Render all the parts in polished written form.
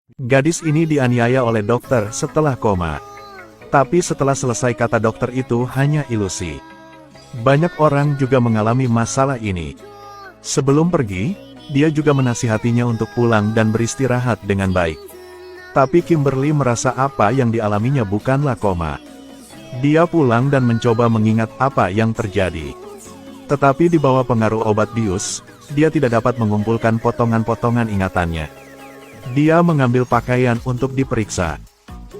Gadis ini dianiaya oleh dokter setelah koma. Tapi setelah selesai kata dokter itu hanya ilusi. Banyak orang juga mengalami masalah ini. Sebelum pergi, dia juga menasihatinya untuk pulang dan beristirahat dengan baik. Tapi Kimberly merasa apa yang dialaminya bukanlah koma. Dia pulang dan mencoba mengingat apa yang terjadi. Tetapi di bawah pengaruh obat bius, dia tidak dapat mengumpulkan potongan-potongan ingatannya. Dia mengambil pakaian untuk diperiksa.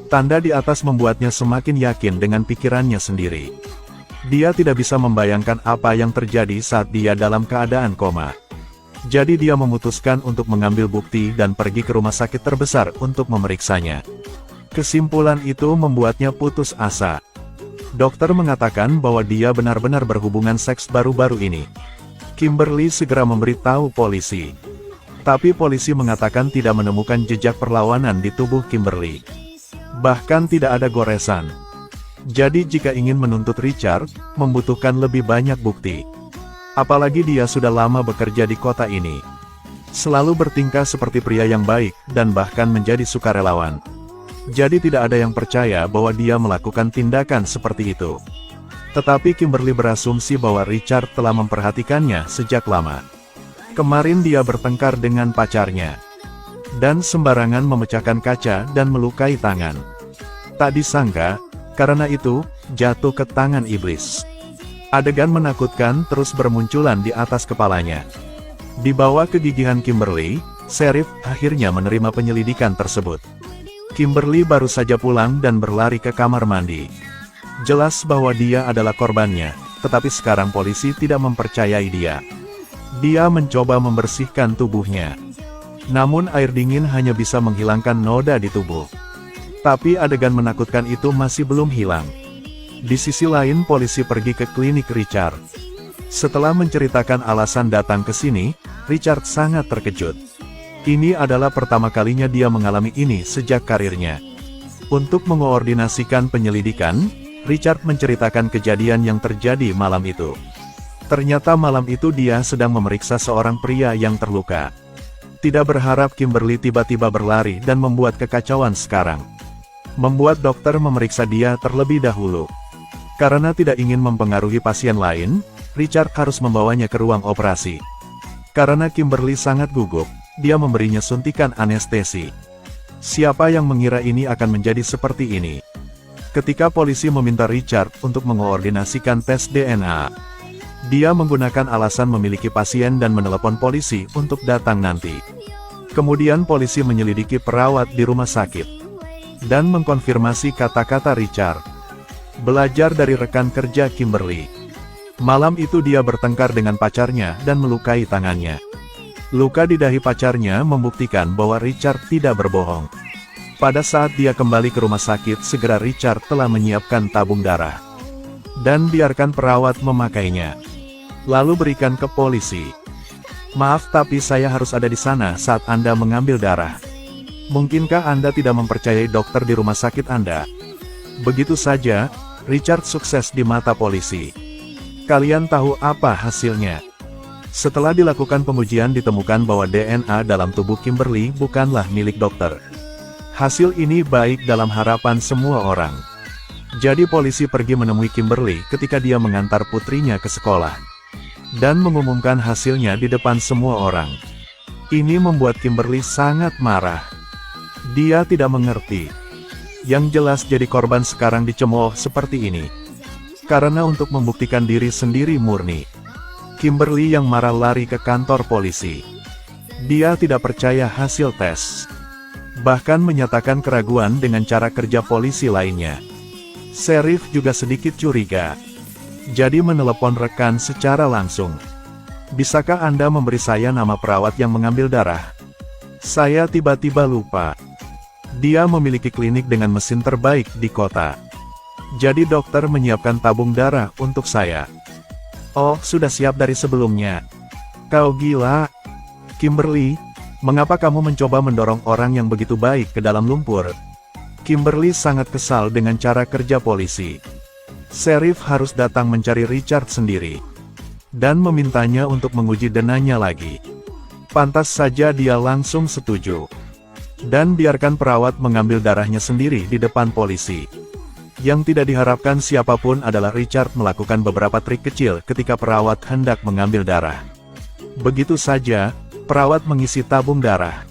Tanda di atas membuatnya semakin yakin dengan pikirannya sendiri. Dia tidak bisa membayangkan apa yang terjadi saat dia dalam keadaan koma. Jadi dia memutuskan untuk mengambil bukti dan pergi ke rumah sakit terbesar untuk memeriksanya. Kesimpulan itu membuatnya putus asa. Dokter mengatakan bahwa dia benar-benar berhubungan seks baru-baru ini. Kimberly segera memberitahu polisi. Tapi polisi mengatakan tidak menemukan jejak perlawanan di tubuh Kimberly. Bahkan tidak ada goresan. Jadi jika ingin menuntut Richard, membutuhkan lebih banyak bukti. Apalagi dia sudah lama bekerja di kota ini. Selalu bertingkah seperti pria yang baik, dan bahkan menjadi sukarelawan. Jadi tidak ada yang percaya bahwa dia melakukan tindakan seperti itu. Tetapi Kimberly berasumsi bahwa Richard telah memperhatikannya sejak lama. Kemarin dia bertengkar dengan pacarnya. Dan sembarangan memecahkan kaca dan melukai tangan. Tak disangka, karena itu, jatuh ke tangan iblis. Adegan menakutkan terus bermunculan di atas kepalanya. Di bawah kegigihan Kimberly, Sheriff akhirnya menerima penyelidikan tersebut. Kimberly baru saja pulang dan berlari ke kamar mandi. Jelas bahwa dia adalah korbannya, tetapi sekarang polisi tidak mempercayai dia. Dia mencoba membersihkan tubuhnya. Namun air dingin hanya bisa menghilangkan noda di tubuh. Tapi adegan menakutkan itu masih belum hilang. Di sisi lain polisi pergi ke klinik Richard. Setelah menceritakan alasan datang ke sini, Richard sangat terkejut. Ini adalah pertama kalinya dia mengalami ini sejak karirnya. Untuk mengoordinasikan penyelidikan, Richard menceritakan kejadian yang terjadi malam itu. Ternyata malam itu dia sedang memeriksa seorang pria yang terluka. Tidak berharap Kimberly tiba-tiba berlari dan membuat kekacauan sekarang. Membuat dokter memeriksa dia terlebih dahulu. Karena tidak ingin mempengaruhi pasien lain, Richard harus membawanya ke ruang operasi. Karena Kimberly sangat gugup, dia memberinya suntikan anestesi. Siapa yang mengira ini akan menjadi seperti ini? Ketika polisi meminta Richard untuk mengoordinasikan tes DNA, dia menggunakan alasan memiliki pasien dan menelepon polisi untuk datang nanti. Kemudian polisi menyelidiki perawat di rumah sakit. Dan mengkonfirmasi kata-kata Richard. Belajar dari rekan kerja Kimberly. Malam itu dia bertengkar dengan pacarnya dan melukai tangannya. Luka di dahi pacarnya membuktikan bahwa Richard tidak berbohong. Pada saat dia kembali ke rumah sakit, segera Richard telah menyiapkan tabung darah. Dan biarkan perawat memakainya. Lalu berikan ke polisi. Maaf tapi saya harus ada di sana saat Anda mengambil darah. Mungkinkah Anda tidak mempercayai dokter di rumah sakit Anda? Begitu saja, Richard sukses di mata polisi. Kalian tahu apa hasilnya? Setelah dilakukan pengujian ditemukan bahwa DNA dalam tubuh Kimberly bukanlah milik dokter. Hasil ini baik dalam harapan semua orang. Jadi polisi pergi menemui Kimberly ketika dia mengantar putrinya ke sekolah. Dan mengumumkan hasilnya di depan semua orang. Ini membuat Kimberly sangat marah. Dia tidak mengerti. Yang jelas jadi korban sekarang dicemooh seperti ini. Karena untuk membuktikan diri sendiri murni. Kimberly yang marah lari ke kantor polisi. Dia tidak percaya hasil tes. Bahkan menyatakan keraguan dengan cara kerja polisi lainnya. Sheriff juga sedikit curiga. Jadi menelepon rekan secara langsung. Bisakah Anda memberi saya nama perawat yang mengambil darah? Saya tiba-tiba lupa. Dia memiliki klinik dengan mesin terbaik di kota. Jadi dokter menyiapkan tabung darah untuk saya. Oh, sudah siap dari sebelumnya. Kau gila. Kimberly, mengapa kamu mencoba mendorong orang yang begitu baik ke dalam lumpur? Kimberly sangat kesal dengan cara kerja polisi. Sheriff harus datang mencari Richard sendiri. Dan memintanya untuk menguji denanya lagi. Pantas saja dia langsung setuju. dan biarkan perawat mengambil darahnya sendiri di depan polisi. Yang tidak diharapkan siapapun adalah Richard melakukan beberapa trik kecil ketika perawat hendak mengambil darah. Begitu saja, perawat mengisi tabung darah.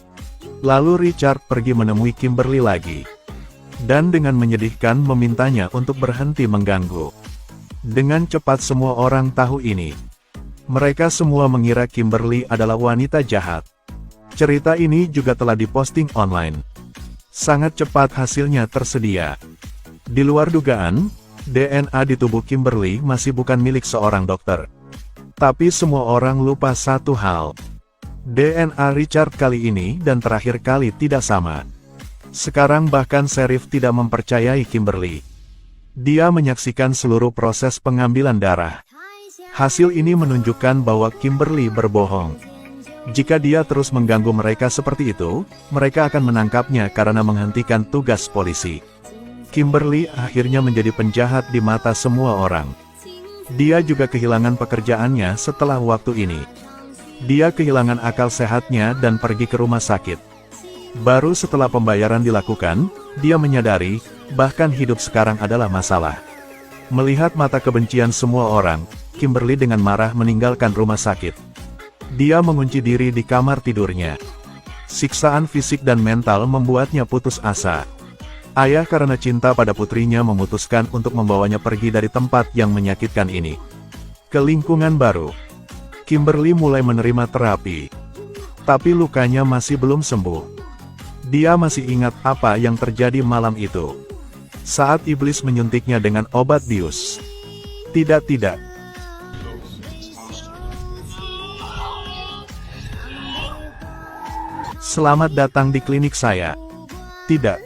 Lalu Richard pergi menemui Kimberly lagi. Dan dengan menyedihkan memintanya untuk berhenti mengganggu. Dengan cepat semua orang tahu ini. Mereka semua mengira Kimberly adalah wanita jahat. Cerita ini juga telah diposting online. Sangat cepat hasilnya tersedia. Di luar dugaan, DNA di tubuh Kimberly masih bukan milik seorang dokter. Tapi semua orang lupa satu hal. DNA Richard kali ini dan terakhir kali tidak sama. Sekarang bahkan Sheriff tidak mempercayai Kimberly. Dia menyaksikan seluruh proses pengambilan darah. Hasil ini menunjukkan bahwa Kimberly berbohong. Jika dia terus mengganggu mereka seperti itu, mereka akan menangkapnya karena menghentikan tugas polisi. Kimberly akhirnya menjadi penjahat di mata semua orang. Dia juga kehilangan pekerjaannya setelah waktu ini. Dia kehilangan akal sehatnya dan pergi ke rumah sakit. Baru setelah pembayaran dilakukan, dia menyadari, bahkan hidup sekarang adalah masalah. Melihat mata kebencian semua orang, Kimberly dengan marah meninggalkan rumah sakit. Dia mengunci diri di kamar tidurnya. Siksaan fisik dan mental membuatnya putus asa. Ayah karena cinta pada putrinya memutuskan untuk membawanya pergi dari tempat yang menyakitkan ini. Ke lingkungan baru. Kimberly mulai menerima terapi. Tapi lukanya masih belum sembuh. Dia masih ingat apa yang terjadi malam itu. Saat iblis menyuntiknya dengan obat bius. Tidak. Selamat datang di klinik saya. Tidak.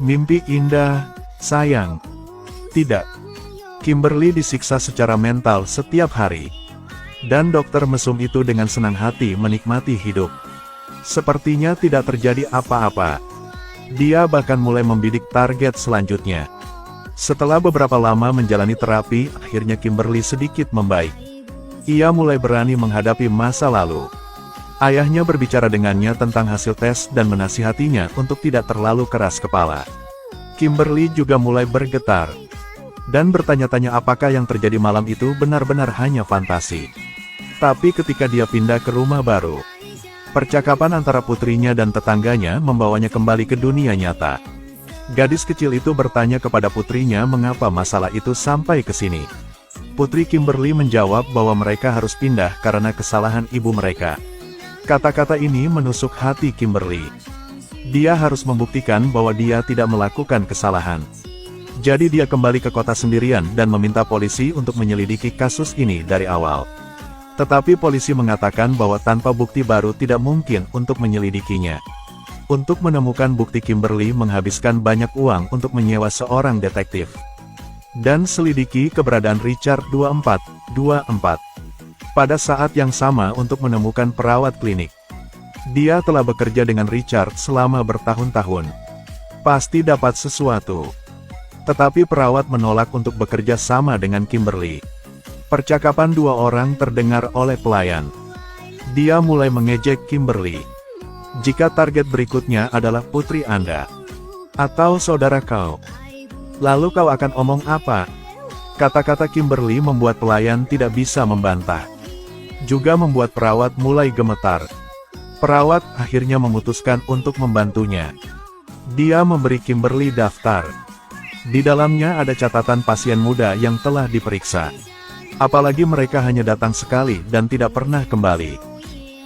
Mimpi indah, sayang. Tidak. Kimberly disiksa secara mental setiap hari. Dan dokter mesum itu dengan senang hati menikmati hidup. Sepertinya tidak terjadi apa-apa. Dia bahkan mulai membidik target selanjutnya. Setelah beberapa lama menjalani terapi, akhirnya Kimberly sedikit membaik. Ia mulai berani menghadapi masa lalu. Ayahnya berbicara dengannya tentang hasil tes dan menasihatinya untuk tidak terlalu keras kepala. Kimberly juga mulai bergetar. Dan bertanya-tanya apakah yang terjadi malam itu benar-benar hanya fantasi. Tapi ketika dia pindah ke rumah baru, percakapan antara putrinya dan tetangganya membawanya kembali ke dunia nyata. Gadis kecil itu bertanya kepada putrinya mengapa masalah itu sampai ke sini. Putri Kimberly menjawab bahwa mereka harus pindah karena kesalahan ibu mereka. Kata-kata ini menusuk hati Kimberly. Dia harus membuktikan bahwa dia tidak melakukan kesalahan. Jadi dia kembali ke kota sendirian dan meminta polisi untuk menyelidiki kasus ini dari awal. Tetapi polisi mengatakan bahwa tanpa bukti baru tidak mungkin untuk menyelidikinya. Untuk menemukan bukti, Kimberly menghabiskan banyak uang untuk menyewa seorang detektif. Dan selidiki keberadaan Richard 2424. Pada saat yang sama untuk menemukan perawat klinik. Dia telah bekerja dengan Richard selama bertahun-tahun. Pasti dapat sesuatu. Tetapi perawat menolak untuk bekerja sama dengan Kimberly. Percakapan dua orang terdengar oleh pelayan. Dia mulai mengejek Kimberly. Jika target berikutnya adalah putri Anda. Atau saudara kau. Lalu kau akan omong apa? Kata-kata Kimberly membuat pelayan tidak bisa membantah. Juga membuat perawat mulai gemetar. Perawat akhirnya memutuskan untuk membantunya. Dia memberi Kimberly daftar. Di dalamnya ada catatan pasien muda yang telah diperiksa. Apalagi mereka hanya datang sekali dan tidak pernah kembali.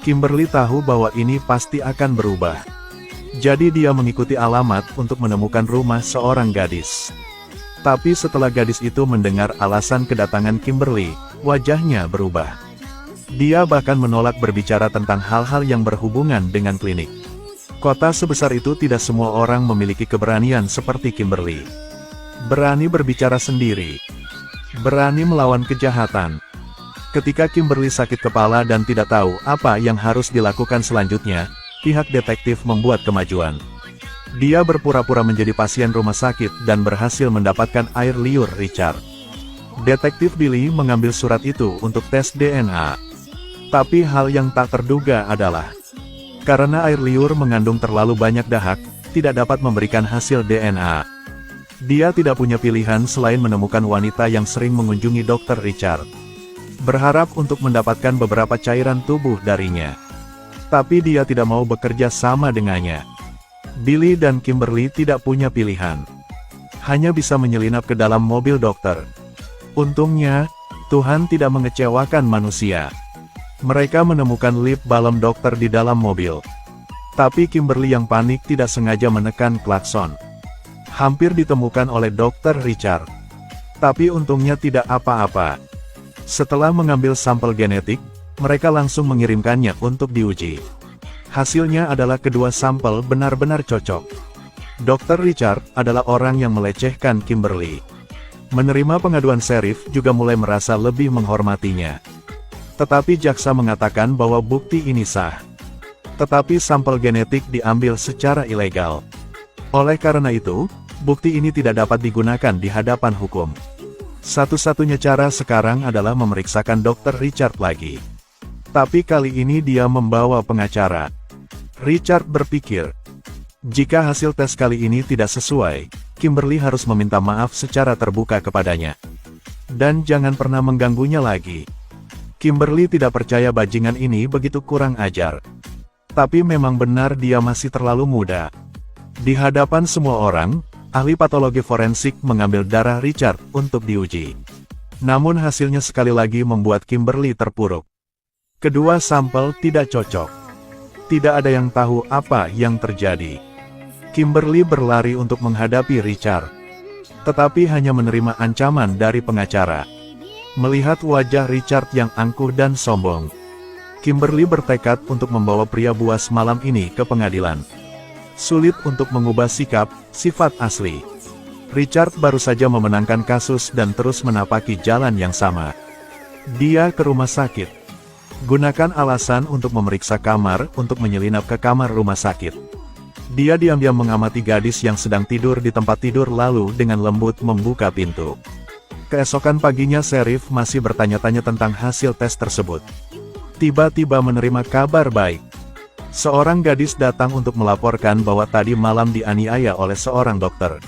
Kimberly tahu bahwa ini pasti akan berubah. Jadi dia mengikuti alamat untuk menemukan rumah seorang gadis. Tapi setelah gadis itu mendengar alasan kedatangan Kimberly, wajahnya berubah. Dia bahkan menolak berbicara tentang hal-hal yang berhubungan dengan klinik. Kota sebesar itu tidak semua orang memiliki keberanian seperti Kimberly. Berani berbicara sendiri. Berani melawan kejahatan. Ketika Kimberly sakit kepala dan tidak tahu apa yang harus dilakukan selanjutnya, pihak detektif membuat kemajuan. Dia berpura-pura menjadi pasien rumah sakit dan berhasil mendapatkan air liur Richard. Detektif Billy mengambil surat itu untuk tes DNA. Tapi hal yang tak terduga adalah, karena air liur mengandung terlalu banyak dahak, tidak dapat memberikan hasil DNA. Dia tidak punya pilihan selain menemukan wanita yang sering mengunjungi Dr. Richard, berharap untuk mendapatkan beberapa cairan tubuh darinya. Tapi dia tidak mau bekerja sama dengannya. Billy dan Kimberly tidak punya pilihan. Hanya bisa menyelinap ke dalam mobil dokter. Untungnya, Tuhan tidak mengecewakan manusia. Mereka menemukan lip balm dokter di dalam mobil. Tapi Kimberly yang panik tidak sengaja menekan klakson. Hampir ditemukan oleh Dr. Richard. Tapi untungnya tidak apa-apa. Setelah mengambil sampel genetik, mereka langsung mengirimkannya untuk diuji. Hasilnya adalah kedua sampel benar-benar cocok. Dr. Richard adalah orang yang melecehkan Kimberly. Menerima pengaduan Sheriff juga mulai merasa lebih menghormatinya. Tetapi jaksa mengatakan bahwa bukti ini sah. Tetapi sampel genetik diambil secara ilegal. Oleh karena itu, bukti ini tidak dapat digunakan di hadapan hukum. Satu-satunya cara sekarang adalah memeriksakan Dr. Richard lagi. Tapi kali ini dia membawa pengacara. Richard berpikir, jika hasil tes kali ini tidak sesuai, Kimberly harus meminta maaf secara terbuka kepadanya. Dan jangan pernah mengganggunya lagi. Kimberly tidak percaya bajingan ini begitu kurang ajar. Tapi memang benar dia masih terlalu muda. Di hadapan semua orang, ahli patologi forensik mengambil darah Richard untuk diuji. Namun hasilnya sekali lagi membuat Kimberly terpuruk. Kedua sampel tidak cocok. Tidak ada yang tahu apa yang terjadi. Kimberly berlari untuk menghadapi Richard. Tetapi hanya menerima ancaman dari pengacara. Melihat wajah Richard yang angkuh dan sombong, Kimberly bertekad untuk membawa pria buas malam ini ke pengadilan. Sulit untuk mengubah sifat asli. Richard baru saja memenangkan kasus dan terus menapaki jalan yang sama. Dia ke rumah sakit. Gunakan alasan untuk memeriksa kamar untuk menyelinap ke kamar rumah sakit. Dia diam-diam mengamati gadis yang sedang tidur di tempat tidur lalu dengan lembut membuka pintu. Keesokan paginya Sheriff masih bertanya-tanya tentang hasil tes tersebut. Tiba-tiba menerima kabar baik. Seorang gadis datang untuk melaporkan bahwa tadi malam dianiaya oleh seorang dokter.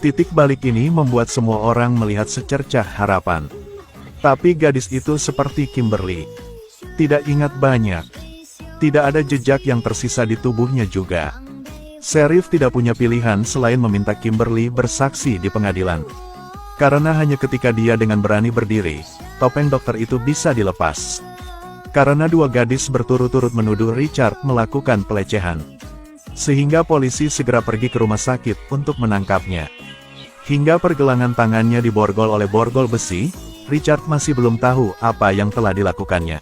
Titik balik ini membuat semua orang melihat secercah harapan. Tapi gadis itu seperti Kimberly. Tidak ingat banyak. Tidak ada jejak yang tersisa di tubuhnya juga. Sheriff tidak punya pilihan selain meminta Kimberly bersaksi di pengadilan. Karena hanya ketika dia dengan berani berdiri, topeng dokter itu bisa dilepas. Karena dua gadis berturut-turut menuduh Richard melakukan pelecehan. Sehingga polisi segera pergi ke rumah sakit untuk menangkapnya. Hingga pergelangan tangannya diborgol oleh borgol besi, Richard masih belum tahu apa yang telah dilakukannya.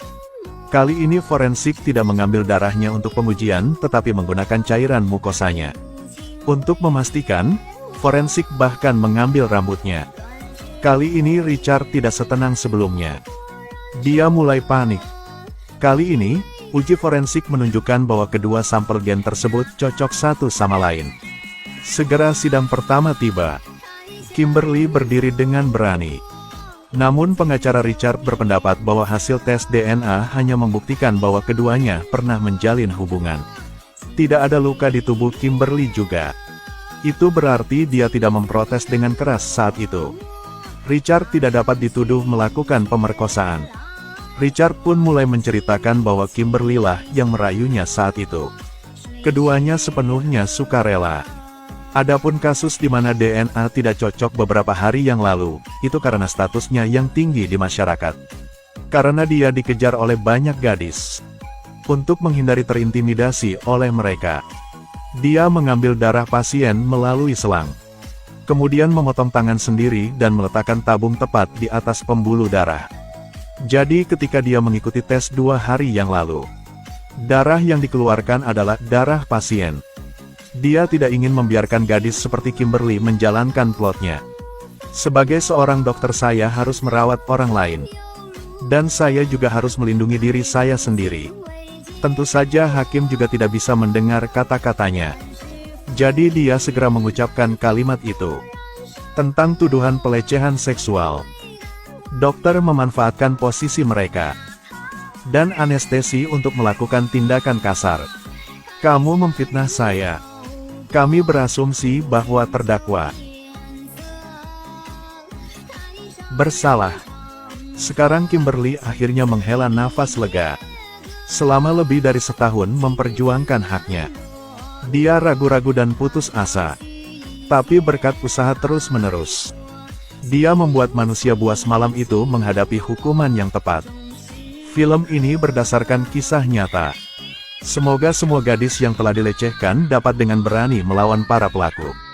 Kali ini forensik tidak mengambil darahnya untuk pengujian tetapi menggunakan cairan mukosanya. Untuk memastikan, forensik bahkan mengambil rambutnya. Kali ini Richard tidak setenang sebelumnya. Dia mulai panik. Kali ini, uji forensik menunjukkan bahwa kedua sampel gen tersebut cocok satu sama lain. Segera sidang pertama tiba. Kimberly berdiri dengan berani. Namun pengacara Richard berpendapat bahwa hasil tes DNA hanya membuktikan bahwa keduanya pernah menjalin hubungan. Tidak ada luka di tubuh Kimberly juga. Itu berarti dia tidak memprotes dengan keras saat itu. Richard tidak dapat dituduh melakukan pemerkosaan. Richard pun mulai menceritakan bahwa Kimberly lah yang merayunya saat itu. Keduanya sepenuhnya sukarela. Adapun kasus di mana DNA tidak cocok beberapa hari yang lalu, itu karena statusnya yang tinggi di masyarakat. Karena dia dikejar oleh banyak gadis. Untuk menghindari terintimidasi oleh mereka, dia mengambil darah pasien melalui selang. Kemudian memotong tangan sendiri dan meletakkan tabung tepat di atas pembuluh darah. Jadi ketika dia mengikuti tes 2 hari yang lalu, darah yang dikeluarkan adalah darah pasien. Dia tidak ingin membiarkan gadis seperti Kimberly menjalankan plotnya. Sebagai seorang dokter saya harus merawat orang lain. Dan saya juga harus melindungi diri saya sendiri. Tentu saja hakim juga tidak bisa mendengar kata-katanya. Jadi dia segera mengucapkan kalimat itu. Tentang tuduhan pelecehan seksual. Dokter memanfaatkan posisi mereka. dan anestesi untuk melakukan tindakan kasar. Kamu memfitnah saya. Kami berasumsi bahwa terdakwa bersalah. Sekarang Kimberly akhirnya menghela nafas lega. Selama lebih dari setahun memperjuangkan haknya, dia ragu-ragu dan putus asa. Tapi berkat usaha terus-menerus, dia membuat manusia buas malam itu menghadapi hukuman yang tepat. Film ini berdasarkan kisah nyata. Semoga semua gadis yang telah dilecehkan dapat dengan berani melawan para pelaku.